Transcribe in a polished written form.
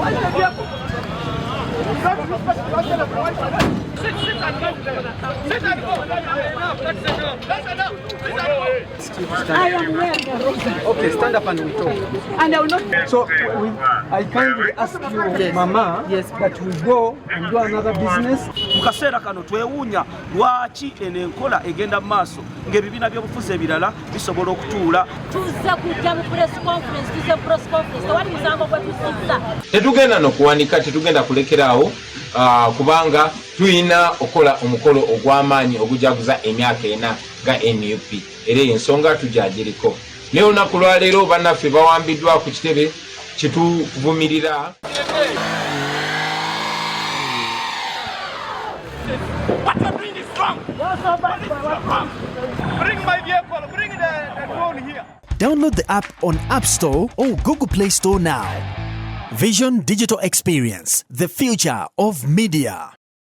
I am wearing a rosary. Okay, stand up and we talk. And I will not. So I kindly ask you, yes, Mama, yes, that we go and do another business. Mukaseera kano twewuunya lwaki enenkola egenda maaso ng'ebibiina by'obufuzi ebirala bisobola okutuula. Tuzza kujja mu press conference, tuzze press conference, tewali musango gwe tusizza. Tetugenda n'okuwanika, tetugenda kulekeraawo kubanga tulina okola omukolo ogw'amaanyi ogujaguza emyaka 4 ga NUP era ensonga tujagiriko. Naye olunaku lwaleero bannaffe bawambiddwa ku kitebe kituvumirira. Download the app on App Store or Google Play Store now. Vision Digital Experience, the future of media.